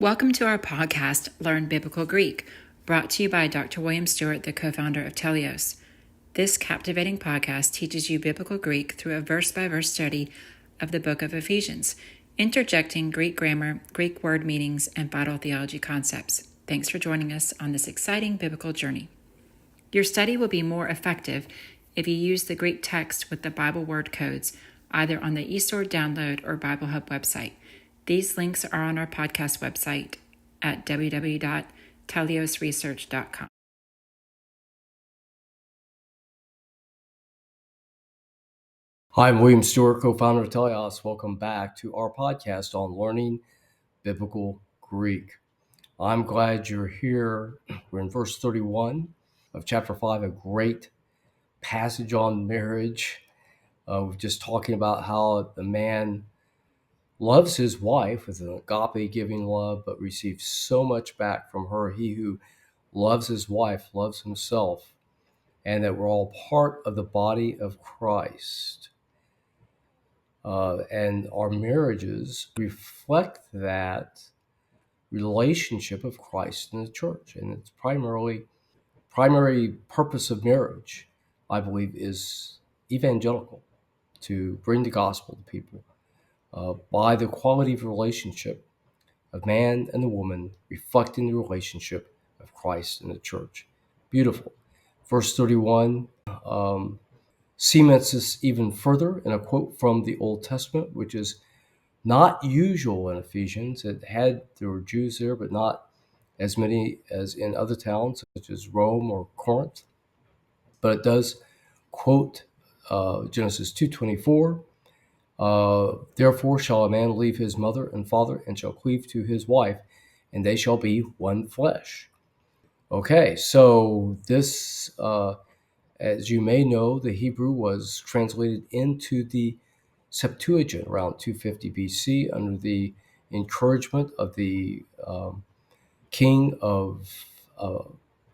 Welcome to our podcast, Learn Biblical Greek, brought to you by Dr. William Stewart, the co-founder of Teleios. This captivating podcast teaches you biblical Greek through a verse-by-verse study of the book of Ephesians, interjecting Greek grammar, Greek word meanings, and vital theology concepts. Thanks for joining us on this exciting biblical journey. Your study will be more effective if you use the Greek text with the Bible word codes, either on the eSword download or Bible Hub website. These links are on our podcast website at www.teleiosresearch.com. Hi, I'm William Stewart, co-founder of Teleios. Welcome back to our podcast on learning biblical Greek. I'm glad you're here. We're in verse 31 of chapter 5, a great passage on marriage. We're just talking about how the man loves his wife with an agape-giving love, but receives so much back from her. He who loves his wife loves himself, and that we're all part of the body of Christ. And our marriages reflect that relationship of Christ and the church. And it's primary purpose of marriage, I believe, is evangelical, to bring the gospel to people by the quality of relationship of man and the woman, reflecting the relationship of Christ and the church. Beautiful. Verse 31 cements this even further in a quote from the Old Testament, which is not usual in Ephesians. There were Jews there, but not as many as in other towns, such as Rome or Corinth. But it does quote Genesis 2:24. Therefore shall a man leave his mother and father and shall cleave to his wife, and they shall be one flesh. Okay, so this, as you may know, the Hebrew was translated into the Septuagint around 250 BC under the encouragement of the king of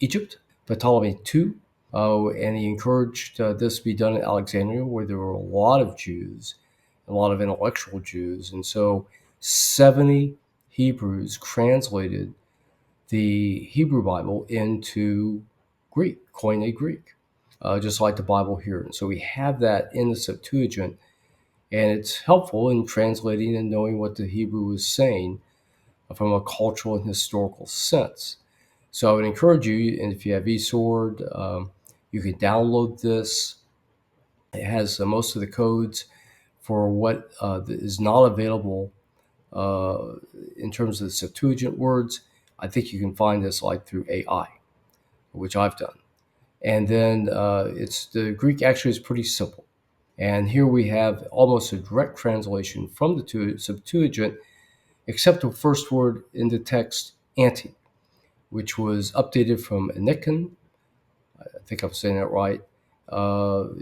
Egypt, Ptolemy II. And he encouraged this to be done in Alexandria, where there were a lot of Jews, a lot of intellectual Jews. And so 70 Hebrews translated the Hebrew Bible into Greek, Koine Greek, just like the Bible here. And so we have that in the Septuagint, and it's helpful in translating and knowing what the Hebrew is saying from a cultural and historical sense. So I would encourage you, and if you have eSword, you can download this. It has most of the codes for what is not available in terms of the Septuagint words. I think you can find this like through AI, which I've done. And then the Greek actually is pretty simple. And here we have almost a direct translation from the Septuagint, except the first word in the text, anti, which was updated from anikin, I think I'm saying that right,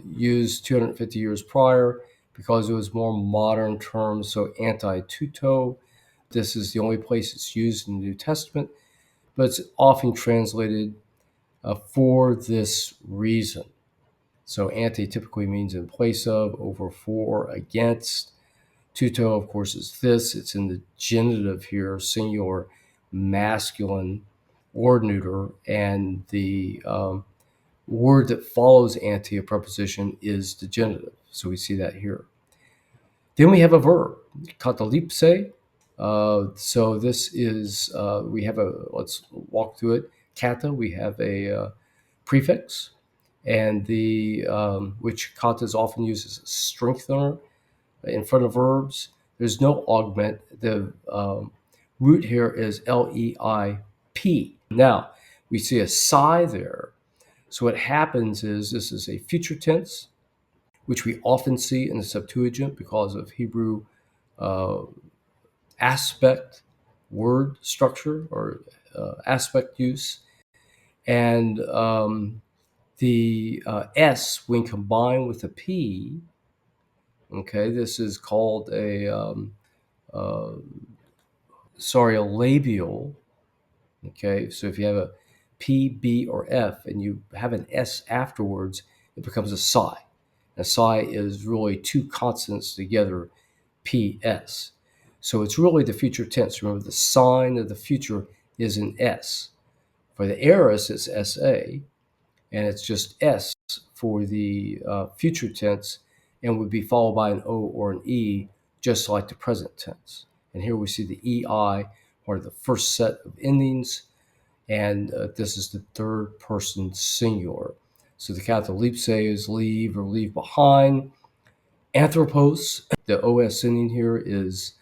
used 250 years prior because it was more modern term, so anti-tuto. This is the only place it's used in the New Testament, but it's often translated for this reason. So anti typically means in place of, over, for, against. Tuto, of course, is this. It's in the genitive here, singular, masculine, or neuter. And the word that follows anti, a preposition, is the genitive. So we see that here. Then we have a verb, katalipse. So this is, let's walk through it. Kata, we have a prefix, and which kata is often used as a strengthener in front of verbs. There's no augment. The root here is leip. Now, we see a psi there. So what happens is this is a future tense, which we often see in the Septuagint because of Hebrew aspect word structure or aspect use. And the S, when combined with a P, okay, this is called a labial. Okay, so if you have a P, B, or F, and you have an S afterwards, it becomes a psi. A psi is really two consonants together, PS. So it's really the future tense. Remember, the sign of the future is an S. For the aorist, it's SA, and it's just S for the future tense, and would be followed by an O or an E, just like the present tense. And here we see the EI, part of the first set of endings, and this is the third person singular. So the catalepse is leave or leave behind. Anthropos, the OS ending here is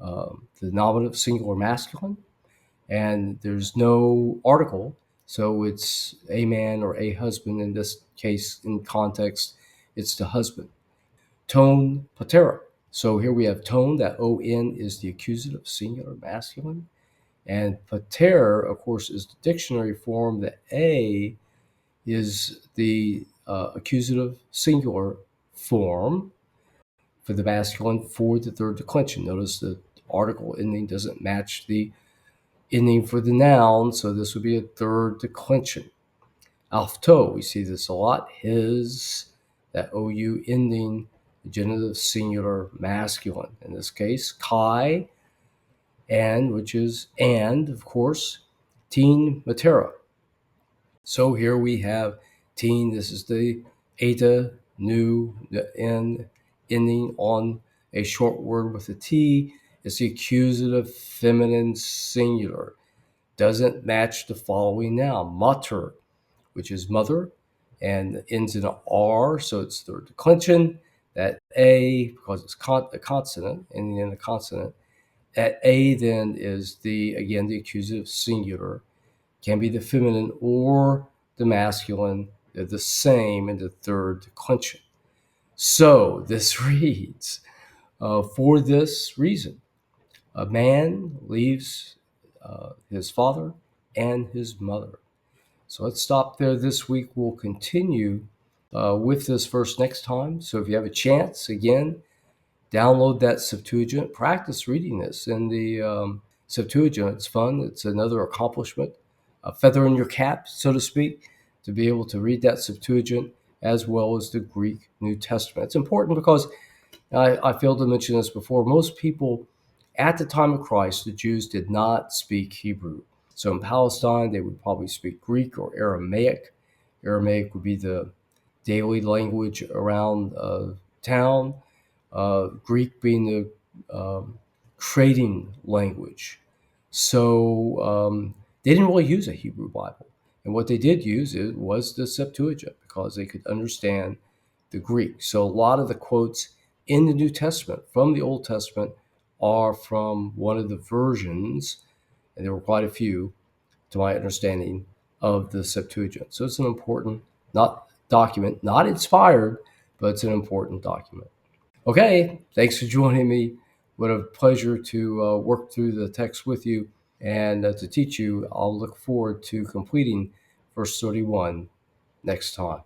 the nominative singular masculine, and there's no article, so it's a man or a husband. In this case, in context, it's the husband. Tone patera. So here we have tone, that ON is the accusative singular masculine. And pater, of course, is the dictionary form. The A is the accusative singular form for the masculine for the third declension. Notice the article ending doesn't match the ending for the noun, so this would be a third declension. Alpto, we see this a lot. His, that OU ending, the genitive singular masculine. In this case, Kai, and, which is and, of course, teen matera. So here we have teen, this is the eta, nu, the n, ending on a short word with a T. It's the accusative feminine singular. Doesn't match the following noun, mater, which is mother, and ends in an R, so it's third declension. That A, because it's a consonant, ending in a consonant, that A then is the accusative singular, can be the feminine or the masculine. They're the same in the third declension. So this reads, for this reason, a man leaves his father and his mother. So let's stop there this week. We'll continue with this verse next time. So if you have a chance, again, download that Septuagint. Practice reading this in the Septuagint. It's fun. It's another accomplishment, a feather in your cap, so to speak, to be able to read that Septuagint as well as the Greek New Testament. It's important because I failed to mention this before. Most people at the time of Christ, the Jews did not speak Hebrew. So in Palestine, they would probably speak Greek or Aramaic. Aramaic would be the daily language around town. Greek being the trading language. So they didn't really use a Hebrew Bible. And what they did use was the Septuagint because they could understand the Greek. So a lot of the quotes in the New Testament from the Old Testament are from one of the versions, and there were quite a few, to my understanding, of the Septuagint. So it's an important document, not inspired, but it's an important document. Okay, thanks for joining me. What a pleasure to work through the text with you and to teach you. I'll look forward to completing verse 31 next time.